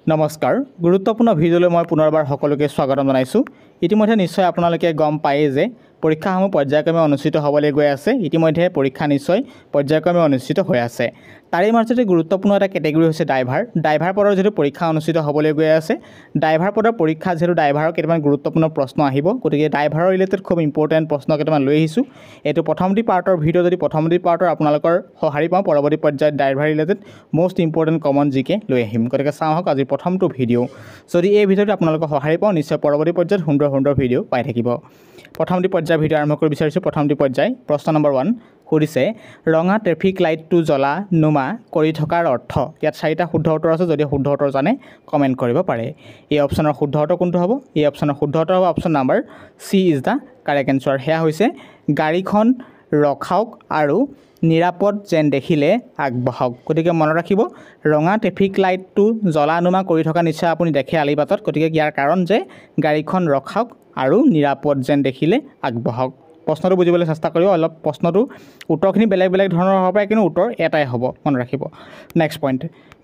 নমস্কাৰ গুৰুত্বপূৰ্ণ ভিডিঅ'লৈ মই পুনৰবাৰ সকলোকে স্বাগতম জনাইছোঁ। ইতিমধ্যে নিশ্চয় আপোনালোকে গম পায়েই যে পৰীক্ষাসমূহ পৰ্যায়ক্ৰমে অনুষ্ঠিত হ'বলৈ গৈ আছে। ইতিমধ্যে পৰীক্ষা নিশ্চয় পৰ্যায়ক্ৰমে অনুষ্ঠিত হৈ আছে। তাৰে মাজতে গুৰুত্বপূৰ্ণ এটা কেটেগৰী হৈছে ড্ৰাইভাৰ পদৰ যিটো পৰীক্ষা অনুষ্ঠিত হ'বলৈ গৈ আছে। ড্ৰাইভাৰ পদৰ পৰীক্ষা যিহেতু ড্ৰাইভাৰৰ কেইটামান গুৰুত্বপূৰ্ণ প্ৰশ্ন আহিব, গতিকে ড্ৰাইভাৰৰ ৰিলেটেড খুব ইম্পৰ্টেণ্ট প্ৰশ্ন কেইটামান লৈ আহিছোঁ। এইটো প্ৰথমটি পাৰ্টৰ ভিডিঅ', যদি প্ৰথমটি পাৰ্টৰ আপোনালোকৰ সঁহাৰি পাওঁ পৰৱৰ্তী পৰ্যায়ত driver related most important common জিকে লৈ আহিম। গতিকে চাওঁ আহক আজিৰ প্ৰথমটো ভিডিঅ'। যদি এই ভিডিঅ'টো আপোনালোকৰ সঁহাৰি পাওঁ নিশ্চয় পৰৱৰ্তী পৰ্যায়ত সুন্দৰ ভিডিঅ' পাই থাকিব। প্ৰথমটি পৰ্যায়ৰ ভিডিঅ' আৰম্ভ কৰিব বিচাৰিছোঁ। প্ৰথমটি পৰ্যায় প্ৰশ্ন নম্বৰ 1 সুধিছে ৰঙা ট্ৰেফিক লাইটটো জ্বলা নুমা কৰি থকাৰ অৰ্থ। ইয়াত 4টা শুদ্ধ উত্তৰ আছে। যদি শুদ্ধ উত্তৰ জানে কমেণ্ট কৰিব পাৰে। এই অপশ্যনৰ শুদ্ধ উত্তৰ কোনটো হ'ব? এই অপশ্যনৰ শুদ্ধ উত্তৰ হ'ব option number C is the correct answer. সেয়া হৈছে গাড়ীখন ৰখাওক আৰু নিৰাপদ যেন দেখিলে আগবঢ়াওক। গতিকে মনত ৰাখিব ৰঙা ট্ৰেফিক লাইটটো জ্বলা নুমা কৰি থকা নিশ্চয় আপুনি দেখে আলিবাটত। গতিকে ইয়াৰ কাৰণ যে গাড়ীখন ৰখাওক আৰু নিৰাপদ যেন দেখিলে আগবঢ়াওক। প্ৰশ্নটো বুজিবলৈ চেষ্টা কৰিব। অলপ প্ৰশ্নটো উত্তৰখিনি বেলেগ ধৰণৰ হ'ব পাৰে, কিন্তু উত্তৰ এটাই হ'ব, মনত ৰাখিব।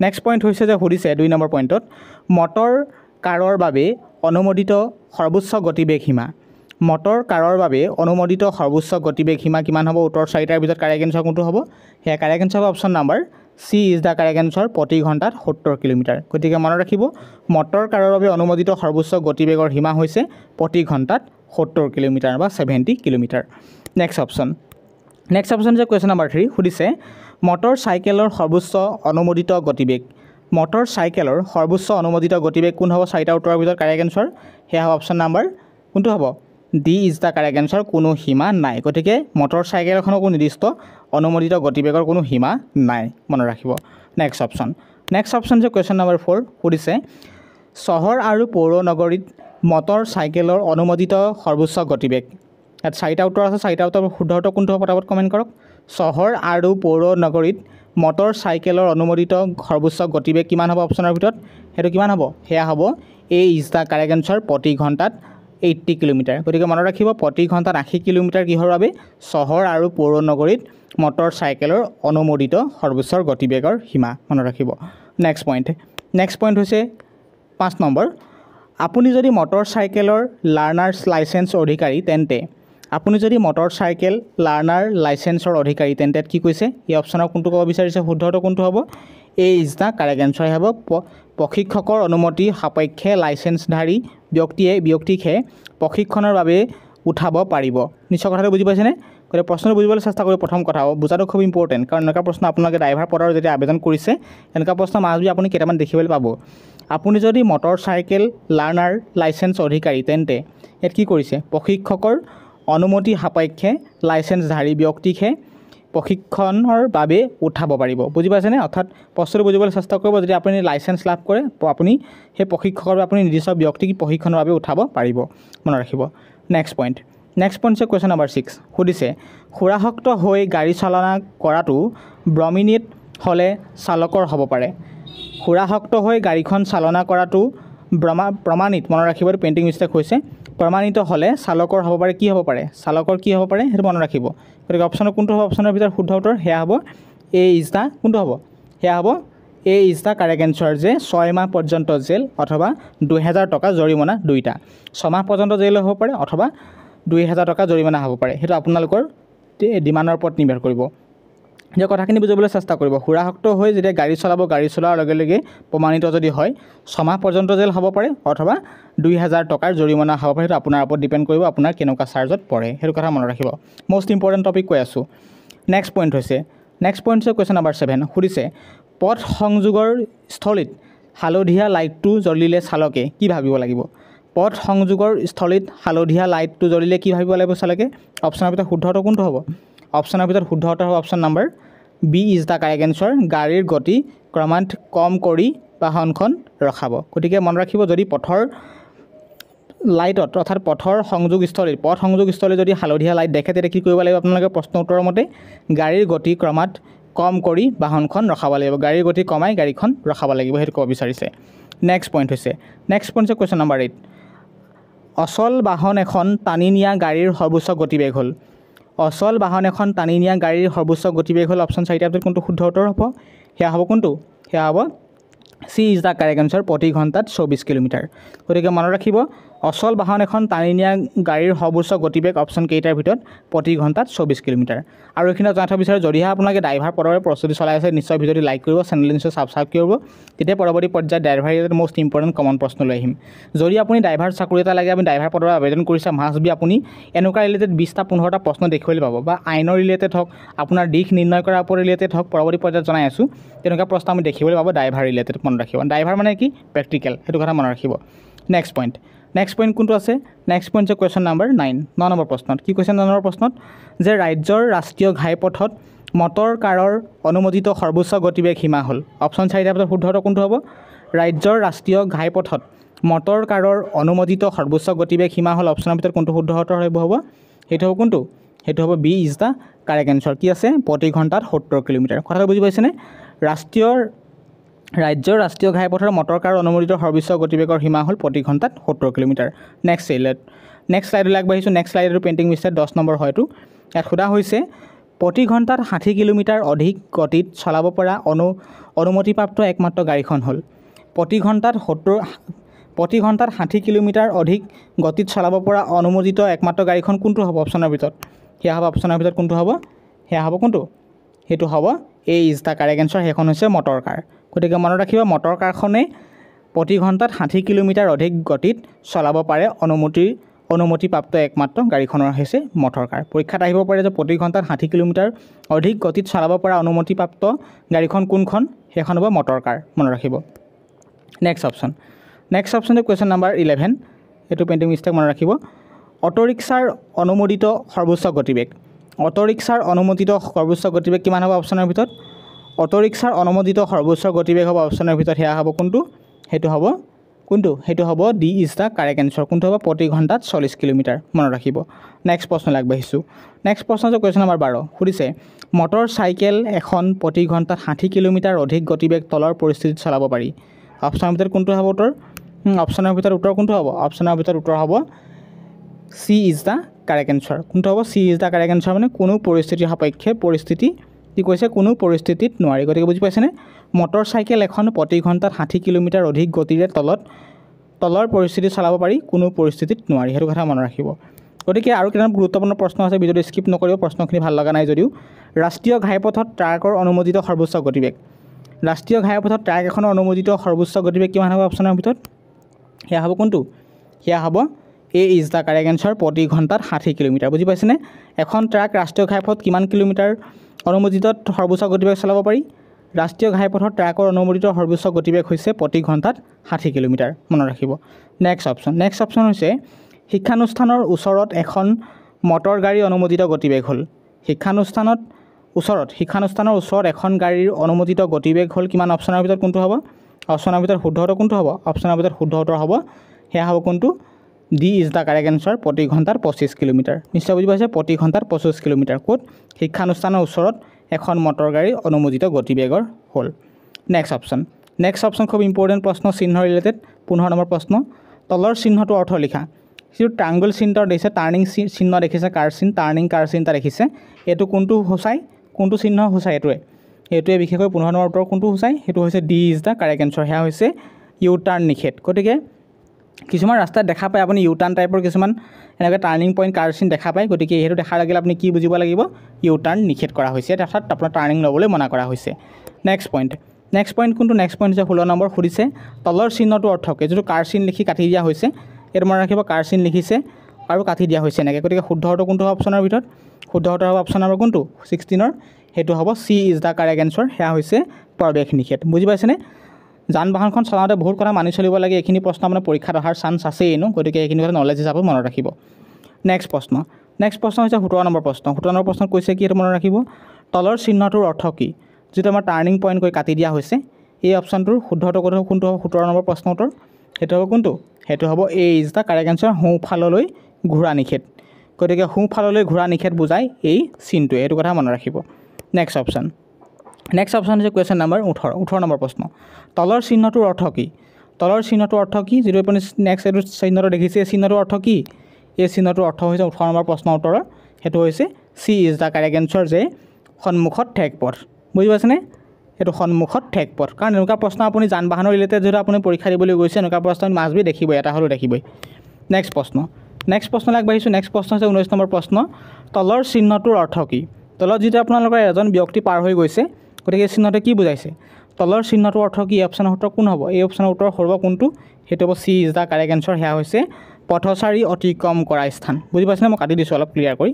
নেক্সট পইণ্ট হৈছে যে সুধিছে 2 নম্বৰ পইণ্টত মটৰ কাৰৰ বাবে অনুমোদিত সৰ্বোচ্চ গতিবেগ সীমা। মটৰ কাৰৰ বাবে অনুমোদিত সৰ্বোচ্চ গতিবেগ সীমা কিমান হ'ব? উত্তৰ 4টাৰ ভিতৰত কাৰেক্ট এনচাৰ কোনটো হ'ব? সেয়া কাৰেক্ট এনচাৰ হ'ব option number C is the correct answer, প্ৰতি ঘণ্টাত 70 কিলোমিটাৰ। গতিকে মনত ৰাখিব মটৰ কাৰৰ বাবে অনুমোদিত সৰ্বোচ্চ গতিবেগৰ সীমা হৈছে প্ৰতি ঘণ্টাত 70 কিলোমিটাৰ বা 70 কিলোমিটাৰ। নেক্সট অপশ্যন যে কুৱেশ্যন নম্বৰ 3 সুধিছে মটৰ চাইকেলৰ সৰ্বোচ্চ অনুমোদিত গতিবেগ। মটৰ চাইকেলৰ সৰ্বোচ্চ অনুমোদিত গতিবেগ কোন হ'ব? 4টা উত্তৰৰ ভিতৰত কাৰেক্ট এনচাৰ সেয়া হ'ব অপশ্যন নাম্বাৰ কোনটো হ'ব? D is the correct answer, কোনো সীমা নাই। গতিকে মটৰ চাইকেলখনৰ কোনো নিৰ্দিষ্ট অনুমোদিত গতিবেগৰ কোনো সীমা নাই, মনত ৰাখিব। নেক্সট অপশ্যন যে কুৱেশ্যন নম্বৰ 4 সুধিছে চহৰ আৰু পৌৰ নগৰীত মটৰ চাইকেলৰ অনুমোদিত সৰ্বোচ্চ গতিবেগ। ইয়াত 4টা উত্তৰ আছে। 4টা উত্তৰ শুদ্ধ উত্তৰ কোনটো হ'ব পটাপট কমেণ্ট কৰক। চহৰ আৰু পৌৰ নগৰীত মটৰ চাইকেলৰ অনুমোদিত সৰ্বোচ্চ গতিবেগ কিমান হ'ব? অপশ্যনৰ ভিতৰত সেইটো কিমান হ'ব? সেয়া হ'ব এ ইজ দ্য কাৰেক্ট এনচাৰ, প্ৰতি ঘণ্টাত 80 কিলোমিটাৰ। গতিকে মনত ৰাখিব প্ৰতি ঘণ্টাত 80 কিলোমিটাৰ কিহৰ বাবে? চহৰ আৰু পৌৰ নগৰীত মটৰ চাইকেলৰ অনুমোদিত সৰ্বোচ্চ গতিবেগৰ সীমা, মনত ৰাখিব। নেক্সট পইণ্ট হৈছে 5 নম্বৰ আপুনি যদি মটৰ চাইকেলৰ লাৰ্ণাৰ্ছ লাইচেন্স অধিকাৰী তেন্তে কি কৈছে? এই অপশ্যনৰ কোনটো ক'ব বিচাৰিছে? শুদ্ধ উত্তৰ কোনটো হ'ব? এ ইজ দ্য কাৰেক্ট এনচাৰ হ'ব প্ৰশিক্ষকৰ অনুমতি সাপেক্ষে লাইচেন্সধাৰী ব্যক্তিকহে প্ৰশিক্ষণৰ বাবে উঠাব পাৰিব। নিশ্চয় কথাটো বুজি পাইছেনে? গতিকে প্ৰশ্নটো বুজিবলৈ চেষ্টা কৰিব। প্ৰথম কথা বুজাটো খুব ইম্পৰ্টেণ্ট, কাৰণ এনেকুৱা প্ৰশ্ন আপোনালোকে ড্ৰাইভাৰ পদৰ যেতিয়া আবেদন কৰিছে এনেকুৱা প্ৰশ্ন মাজবি আপুনি কেইটামান দেখিবলৈ পাব। আপুনি যদি মটৰ চাইকেল লাৰ্ণাৰ লাইচেন্স অধিকাৰী তেন্তে ইয়াত কি কৰিছে? প্ৰশিক্ষকৰ অনুমতি সাপেক্ষে লাইচেন্সধাৰী ব্যক্তিকহে প্ৰশিক্ষণৰ বাবে উঠাব পাৰিব। বুজি পাইছেনে? অৰ্থাৎ প্ৰশ্নটো বুজিবলৈ চেষ্টা কৰিব। যদি আপুনি লাইচেন্স লাভ কৰে আপুনি সেই প্ৰশিক্ষকৰ আপুনি নিৰ্দিষ্ট ব্যক্তিক প্ৰশিক্ষণৰ বাবে উঠাব পাৰিব, মনত ৰাখিব। নেক্সট পইণ্ট হৈছে কুৱেশ্যন নম্বৰ 6 সুধিছে সুৰাসক্ত হৈ গাড়ী চালনা কৰাটো ব্ৰমিনেট হ'লে চালকৰ হ'ব পাৰে। সুৰাসক্ত হৈ গাড়ীখন চালনা কৰাটো প্ৰমাণিত, মনত ৰাখিব। পেইণ্টিং মিষ্টেক হৈছে। প্ৰমাণিত হ'লে চালকৰ হ'ব পাৰে। কি হ'ব পাৰে? চালকৰ কি হ'ব পাৰে সেইটো মনত ৰাখিব। গতিকে অপশ্যনৰ কোনটো হ'ব? অপশ্যনৰ ভিতৰত শুদ্ধ উত্তৰ সেয়া হ'ব এ ইজ দ্য কোনটো হ'ব? সেয়া হ'ব এ ইজ দ্য কাৰেক্ট এনচাৰ যে 6 মাহ পৰ্যন্ত জেল অথবা 2000 টকা জৰিমনা, 2টা 6 মাহ পৰ্যন্ত জেল হ'ব পাৰে অথবা 2000 টকা জৰিমনা হ'ব পাৰে। সেইটো আপোনালোকৰ ডিমাণ্ডৰ ওপৰত নিৰ্ভৰ কৰিব। যে কথাখিনি বুজিবলৈ চেষ্টা কৰিব। সুৰাসক্ত হৈ যেতিয়া গাড়ী চলোৱাৰ লগে লগে প্ৰমাণিত যদি হয় 6 মাহ পৰ্যন্ত জেল হ'ব পাৰে অথবা 2000 টকাৰ জৰিমনা হ'ব পাৰে। সেইটো আপোনাৰ ওপৰত ডিপেণ্ড কৰিব আপোনাৰ কেনেকুৱা চাৰ্জত পৰে, সেইটো কথা মনত ৰাখিব। মষ্ট ইম্পৰ্টেণ্ট টপিক কৈ আছোঁ। নেক্সট পইণ্ট হৈছে কুৱেশ্যন নম্বৰ 7 সুধিছে পথ সংযোগৰ স্থলীত হালধীয়া লাইটটো জ্বলিলে চালকে কি ভাবিব লাগিব? পথ সংযোগৰ স্থলীত হালধীয়া লাইটটো জ্বলিলে কি ভাবিব লাগিব চালকে? অপশ্যনৰ ভিতৰত শুদ্ধ উত্তৰ কোনটো হ'ব? অপশ্যনৰ ভিতৰত শুদ্ধ উত্তৰ হ'ব option number B is the correct answer, গাড়ীৰ গতি ক্ৰমাৎ কম কৰি বাহনখন ৰখাব। গতিকে মনত ৰাখিব যদি পথৰ লাইটত অৰ্থাৎ পথ সংযোগস্থলীত যদি হালধীয়া লাইট দেখে তেতিয়া কি কৰিব লাগিব? আপোনালোকে প্ৰশ্ন উত্তৰৰ মতে গাড়ীৰ গতি ক্ৰমাৎ কম কৰি বাহনখন ৰখাব লাগিব। গাড়ীৰ গতি কমাই গাড়ীখন ৰখাব লাগিব, সেইটো ক'ব বিচাৰিছে। নেক্সট পইণ্ট হৈছে কুৱেশ্যন নম্বৰ 8 অচল বাহন এখন টানি নিয়া গাড়ীৰ সৰ্বোচ্চ গতিবেগ হ'ল। অচল বাহন এখন টানি নিয়া গাড়ীৰ সৰ্বোচ্চ গতিবেগ হ'ল অপশ্যন 4টাৰ ভিতৰত কোনটো শুদ্ধ উত্তৰ হ'ব? সেয়া হ'ব কোনটো? সেয়া হ'ব C is the correct answer প্ৰতি ঘণ্টাত 24 কিলোমিটাৰ গতিকে মনত ৰাখিব অচল বাহন এখন টানি নিয়া গাড়ীৰ সৰ্বোচ্চ গতিবেগ অপশ্যন কেইটাৰ ভিতৰত প্ৰতি ঘণ্টাত 24 কিলোমিটাৰ আৰু এইখিনি জনাব বিচাৰোঁ যদিহে আপোনালোকে ড্ৰাইভাৰ পদৰ প্ৰস্তুতি চলাই আছে নিশ্চয় ভিডিঅ'টো লাইক কৰিব চেনেল নিশ্চয় ছাবস্ক্ৰাইব কৰিব তেতিয়া পৰৱৰ্তী পৰ্যায়ত driver related most important common প্ৰশ্ন লৈ আহিম যদি আপুনি ড্ৰাইভাৰ চাকৰি এটা লাগে আপুনি ড্ৰাইভাৰ পদৰ আবেদন কৰিছে মাষ্ট বি আপুনি এনেকুৱা ৰিলেটেড 20টা 15টা প্ৰশ্ন দেখিবলৈ পাব বা আইনৰ ৰিলেটেড হওক আপোনাৰ দিশ নিৰ্ণয় কৰাৰ ওপৰত ৰিলেটেড হওক পৰৱৰ্তী পৰ্যায়ত জনাই আছোঁ তেনেকুৱা প্ৰশ্ন আমি দেখিবলৈ পাব ড্ৰাইভাৰ ৰিলেটেড মনত ৰাখিব ড্ৰাইভাৰ মানে কি প্ৰেক্টিকেল সেইটো কথা মনত ৰাখিব নেক্সট পইণ্ট কোনটো আছে নেক্সট পইণ্ট যে কুৱেশ্যন নাম্বাৰ 9 নম্বৰ প্ৰশ্নত কি কৈছে 9 নম্বৰ প্ৰশ্নত যে ৰাজ্যৰ ৰাষ্ট্ৰীয় ঘাইপথত মটৰ কাৰৰ অনুমোদিত সৰ্বোচ্চ গতিবেগ সীমা হ'ল অপশ্যন 4টা ভিতৰত শুদ্ধটো কোনটো হ'ব ৰাজ্যৰ ৰাষ্ট্ৰীয় ঘাইপথত মটৰ কাৰৰ অনুমোদিত সৰ্বোচ্চ গতিবেগ সীমা হ'ল অপশ্যনৰ ভিতৰত কোনটো শুদ্ধ হ'ব সেইটো হ'ব কোনটো সেইটো হ'ব B is the correct answer কি আছে প্ৰতি ঘণ্টাত 70 কিলোমিটাৰ কথাটো বুজি পাইছেনে ৰাজ্যৰ ৰাষ্ট্ৰীয় ঘাইপথৰ মটৰ কাৰৰ অনুমোদিত সৰ্বোচ্চ গতিবেগৰ সীমা হ'ল প্ৰতি ঘণ্টাত 70 কিলোমিটাৰ নেক্সট শ্লাইডলৈ আগবাঢ়িছোঁ নেক্সট শ্লাইডৰ পেইণ্টিং মিষ্টেক 10 নম্বৰ হয়তো ইয়াত সোধা হৈছে প্ৰতি ঘণ্টাত 60 কিলোমিটাৰ অধিক গতিত চলাব পৰা অনুমতিপ্ৰাপ্ত একমাত্ৰ গাড়ীখন হ'ল প্ৰতি ঘণ্টাত 60 কিলোমিটাৰ অধিক গতিত চলাব পৰা অনুমোদিত একমাত্ৰ গাড়ীখন কোনটো হ'ব অপশ্যনৰ ভিতৰত সেয়া হ'ব অপশ্যনৰ ভিতৰত কোনটো হ'ব সেয়া হ'ব কোনটো সেইটো হ'ব এ ইজ দ্য কাৰেক্ট এনচাৰ সেইখন হৈছে মটৰ কাৰ গতিকে মনত ৰাখিব মটৰ কাৰখনে প্ৰতি ঘণ্টাত 60 কিলোমিটাৰ অধিক গতিত চলাব পাৰে অনুমতিপ্ৰাপ্ত একমাত্ৰ গাড়ীখনৰ হৈছে মটৰ কাৰ পৰীক্ষাত আহিব পাৰে যে প্ৰতি ঘণ্টাত 60 কিলোমিটাৰ অধিক গতিত চলাব পৰা অনুমতিপ্ৰাপ্ত গাড়ীখন কোনখন সেইখন হ'ব মটৰ কাৰ মনত ৰাখিব নেক্সট অপশ্যন কুৱেশ্যন নাম্বাৰ 11 এইটো পেইণ্টিং মিষ্টেক মনত ৰাখিব অটোৰিক্সাৰ অনুমোদিত সৰ্বোচ্চ গতিবেগ কিমান হ'ব অপশ্যনৰ ভিতৰত অটোৰিক্সাৰ অনুমোদিত সৰ্বোচ্চ গতিবেগ হ'ব অপশ্যনৰ ভিতৰত সেয়া হ'ব কোনটো সেইটো হ'ব D is the correct answer কোনটো হ'ব প্ৰতি ঘণ্টাত 40 কিলোমিটাৰ মনত ৰাখিব নেক্সট প্ৰশ্নলৈ আগবাঢ়িছোঁ নেক্সট প্ৰশ্ন হৈছে কুৱেশ্যন নাম্বাৰ 12 সুধিছে মটৰ চাইকেল এখন প্ৰতি ঘণ্টাত 60 কিলোমিটাৰ অধিক গতিবেগ তলৰ পৰিস্থিতিত চলাব পাৰি অপশ্যনৰ ভিতৰত কোনটো হ'ব অপশ্যনৰ ভিতৰত উত্তৰ কোনটো হ'ব অপশ্যনৰ ভিতৰত উত্তৰ হ'ব C is the correct answer কোনটো হ'ব C is the correct answer মানে কোনো পৰিস্থিতিৰ সাপেক্ষে কি কৈছে কোনো পৰিস্থিতিত নোৱাৰি গতিকে বুজি পাইছেনে মটৰ চাইকেল এখন প্ৰতি ঘণ্টাত 60 কিলোমিটাৰ অধিক গতিৰে তলৰ পৰিস্থিতিত চলাব পাৰি কোনো পৰিস্থিতিত নোৱাৰি সেইটো কথা মনত ৰাখিব গতিকে আৰু কেইটামান গুৰুত্বপূৰ্ণ প্ৰশ্ন আছে ভিডিঅ'টো স্কিপ নকৰিব প্ৰশ্নখিনি ভাল লগা নাই যদিও ৰাষ্ট্ৰীয় ঘাইপথত ট্ৰাকৰ অনুমোদিত সৰ্বোচ্চ গতিবেগ ৰাষ্ট্ৰীয় ঘাইপথত ট্ৰাক এখনৰ অনুমোদিত সৰ্বোচ্চ গতিবেগ কিমান হ'ব অপশ্যনৰ ভিতৰত সেয়া হ'ব কোনটো সেয়া হ'ব এ ইজ দ্য কাৰেক্ট এনচাৰ প্ৰতি ঘণ্টাত 60 কিলোমিটাৰ বুজি পাইছেনে এখন ট্ৰাক ৰাষ্ট্ৰীয় ঘাইপথত কিমান কিলোমিটাৰ অনুমোদিত সৰ্বোচ্চ গতিবেগ চলাব পাৰি ৰাষ্ট্ৰীয় ঘাইপথত ট্ৰাকৰ অনুমোদিত সৰ্বোচ্চ গতিবেগ হৈছে প্ৰতি ঘণ্টাত 60 কিলোমিটাৰ মনত ৰাখিব নেক্সট অপশ্যন হৈছে শিক্ষানুষ্ঠানৰ ওচৰত এখন মটৰ গাড়ী অনুমোদিত গতিবেগ হ'ল শিক্ষানুষ্ঠানৰ ওচৰত এখন গাড়ীৰ অনুমোদিত গতিবেগ হ'ল কিমান অপশ্যনৰ ভিতৰত কোনটো হ'ব অপশ্যনৰ ভিতৰত শুদ্ধ উত্তৰ কোনটো হ'ব অপশ্যনৰ ভিতৰত শুদ্ধ উত্তৰ হ'ব সেয়া হ'ব কোনটো D is the correct answer প্ৰতি ঘণ্টাত 25 কিলোমিটাৰ নিশ্চয় বুজি পাইছে প্ৰতি ঘণ্টাত 25 কিলোমিটাৰ ক'ত শিক্ষানুষ্ঠানৰ ওচৰত এখন মটৰ গাড়ী অনুমোদিত গতিবেগৰ হ'ল নেক্সট অপশ্যন খুব ইম্পৰ্টেণ্ট প্ৰশ্ন চিহ্ন ৰিলেটেড 15 নম্বৰ প্ৰশ্ন তলৰ চিহ্নটো অৰ্থ লিখা যিটো ট্ৰাংগল চিহ্ন দেখিছে টাৰ্ণিং চিহ্ন দেখিছে টাৰ্ণিং কাৰ চিহ্ন এটা দেখিছে এইটো কোনটো চিহ্ন সূচায় এইটোৱে বিশেষকৈ 15 নম্বৰ উত্তৰ কোনটো সূচায় সেইটো হৈছে D is the correct answer সেয়া হৈছে ইউ টাৰ্ণ নিষেধ গতিকে কিছুমান ৰাস্তাত দেখা পায় আপুনি ইউ টাৰ্ণ টাইপৰ কিছুমান এনেকৈ টাৰ্ণিং পইণ্ট কাৰ চিন দেখা পায় গতিকে সেইটো দেখাৰ লাগিলে আপুনি কি বুজিব লাগিব ইউ টাৰ্ণ নিষেধ কৰা হৈছে অৰ্থাৎ আপোনাৰ টাৰ্ণিং ল'বলৈ মনা কৰা হৈছে নেক্সট পইণ্ট কোনটো নেক্সট পইণ্ট হৈছে 16 নম্বৰ সুধিছে তলৰ চিহ্নটো অৰ্থকে যিটো কাৰ চিন লিখি কাটি দিয়া হৈছে এইটো মনত ৰাখিব কাৰ চিন লিখিছে আৰু কাটি দিয়া হৈছে এনেকৈ গতিকে শুদ্ধ উত্তৰ কোনটো হ'ব অপশ্যনৰ ভিতৰত শুদ্ধ উত্তৰ হ'ব অপশ্যন নম্বৰ কোনটো 16 সেইটো হ'ব C is the correct answer সেয়া হৈছে প্ৰৱেশ নিষেধ বুজি পাইছেনে যান বাহনখন চলাওঁতে বহুত কথা মানি চলিব লাগে এইখিনি প্ৰশ্ন আপোনাৰ পৰীক্ষাত অহাৰ চান্স আছেই গতিকে এইখিনি কথা নলেজ হিচাপে মনত ৰাখিব নেক্সট প্ৰশ্ন হৈছে 17 নম্বৰ প্ৰশ্ন কৈছে কি এইটো মনত ৰাখিব তলৰ চিহ্নটোৰ অৰ্থ কি যিটো আমাৰ টাৰ্ণিং পইণ্ট কৈ কাটি দিয়া হৈছে এই অপশ্যনটোৰ শুদ্ধ উত্তৰ কোনটো হ'ব 17 নম্বৰ প্ৰশ্ন উত্তৰ সেইটো হ'ব কোনটো সেইটো হ'ব এ ইজ দ্য কাৰেক্ট এনচাৰ সোঁফাললৈ ঘূৰা নিষেধ গতিকে সোঁফাললৈ ঘূৰা নিষেধ বুজায় এই চিনটোৱে এইটো কথা মনত ৰাখিব নেক্সট অপশ্যন হৈছে কুৱেশ্যন নাম্বাৰ 18 নম্বৰ প্ৰশ্ন তলৰ চিহ্নটোৰ অৰ্থ কি যিটো আপুনি নেক্সট এইটো চিহ্নটো দেখিছে এই চিহ্নটোৰ অৰ্থ কি এই চিহ্নটোৰ অৰ্থ হৈছে 18 নম্বৰ প্ৰশ্ন উত্তৰৰ সেইটো হৈছে C is the correct answer যে সন্মুখত ঠেক পথ বুজি পাইছেনে সেইটো সন্মুখত ঠেক পথ কাৰণ এনেকুৱা প্ৰশ্ন আপুনি যান বাহনৰ ৰিলেটেড যদি আপুনি পৰীক্ষা দিবলৈ গৈছে এনেকুৱা প্ৰশ্ন মাছবি দেখিবই এটা হ'লেও দেখিবই নেক্সট প্ৰশ্নলৈ আগবাঢ়িছোঁ নেক্সট প্ৰশ্ন হৈছে 19 নম্বৰ প্ৰশ্ন তলৰ চিহ্নটোৰ অৰ্থ কি তলত যেতিয়া আপোনালোকৰ এজন ব্যক্তি পাৰ হৈ গৈছে গতিকে চিহ্নটো কি বুজাইছে তলৰ চিহ্নটোৰ অৰ্থ কি অপশ্যনৰ উত্তৰ কোন হ'ব এই অপশ্যনৰ উত্তৰ হ'ব কোনটো সেইটো হ'ব C is the correct answer সেয়া হৈছে পথচাৰী অতিক্ৰম কৰা স্থান বুজি পাইছেনে মই কাটি দিছোঁ অলপ ক্লিয়াৰ কৰি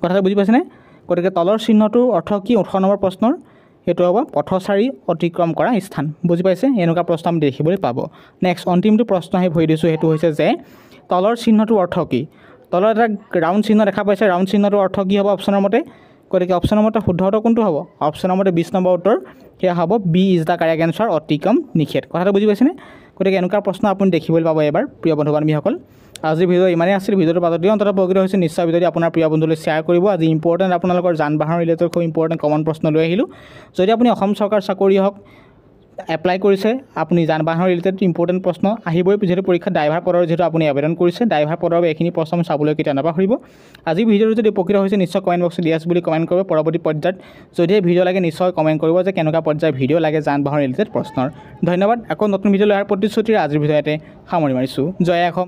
কথাটো বুজি পাইছেনে গতিকে তলৰ চিহ্নটোৰ অৰ্থ কি 18 নম্বৰ প্ৰশ্নৰ সেইটো হ'ব পথচাৰী অতিক্ৰম কৰা স্থান বুজি পাইছে এনেকুৱা প্ৰশ্ন আমি দেখিবলৈ পাব নেক্সট অন্তিমটো প্ৰশ্ন আহি ভৰি দিছোঁ সেইটো হৈছে যে তলৰ চিহ্নটোৰ অৰ্থ কি তলৰ এটা ৰাউণ্ড চিহ্ন দেখা পাইছে ৰাউণ্ড চিহ্নটোৰ অৰ্থ কি হ'ব অপশ্যনৰ মতে গতিকে অপশ্যনৰ মতে শুদ্ধ উত্তৰ কোনটো হ'ব অপশ্যনৰ মতে 20 নম্বৰ উত্তৰ সেয়া হ'ব B is the correct answer অতিক্ৰম নিষেধ কথাটো বুজি পাইছেনে গতিকে এনেকুৱা প্ৰশ্ন আপুনি দেখিবলৈ পাব এবাৰ প্ৰিয় বন্ধু বান্ধৱীসকল আজি ভিডিঅ' ইমানেই আছিল ভিডিঅ'টো পাছত অন্তত উপকৃত হৈছে নিশ্চয় ভিডিঅ'টি আপোনাৰ প্ৰিয় বন্ধুলৈ শ্বেয়াৰ কৰিব আজি ইম্পৰ্টেণ্ট আপোনালোকৰ যান বাহনৰ ৰিলেটেড খুব ইম্পৰ্টেণ্ট কমন প্ৰশ্ন লৈ আহিলোঁ যদি আপুনি অসম চৰকাৰ চাকৰি হওক এপ্লাই কৰিছে আপুনি যান বাহনৰ ৰিলেটেড ইম্পৰ্টেণ্ট প্ৰশ্ন আহিবই যিহেতু পৰীক্ষাত ড্ৰাইভাৰ পদৰ যিহেতু আপুনি আবেদন কৰিছে ড্ৰাইভাৰ পদৰ বাবে এইখিনি প্ৰশ্ন চাবলৈ কেতিয়া নাপাহৰিব আজি ভিডিঅ'টো যদি উপকৃত হৈছে নিশ্চয় কমেণ্ট বক্সত য়েছ বুলি কমেণ্ট কৰিব পৰৱৰ্তী পৰ্যায়ত যদিহে ভিডিঅ' লাগে নিশ্চয় কমেণ্ট কৰিব যে কেনেকুৱা পৰ্যায়ৰ ভিডিঅ' লাগে যান বাহনৰ ৰিলেটেড প্ৰশ্নৰ ধন্যবাদ আকৌ নতুন ভিডিঅ' লৈ অহাৰ প্ৰতিশ্ৰুতিৰে আজিৰ ভিডিঅ'তে সামৰি মাৰিছোঁ জয় অসম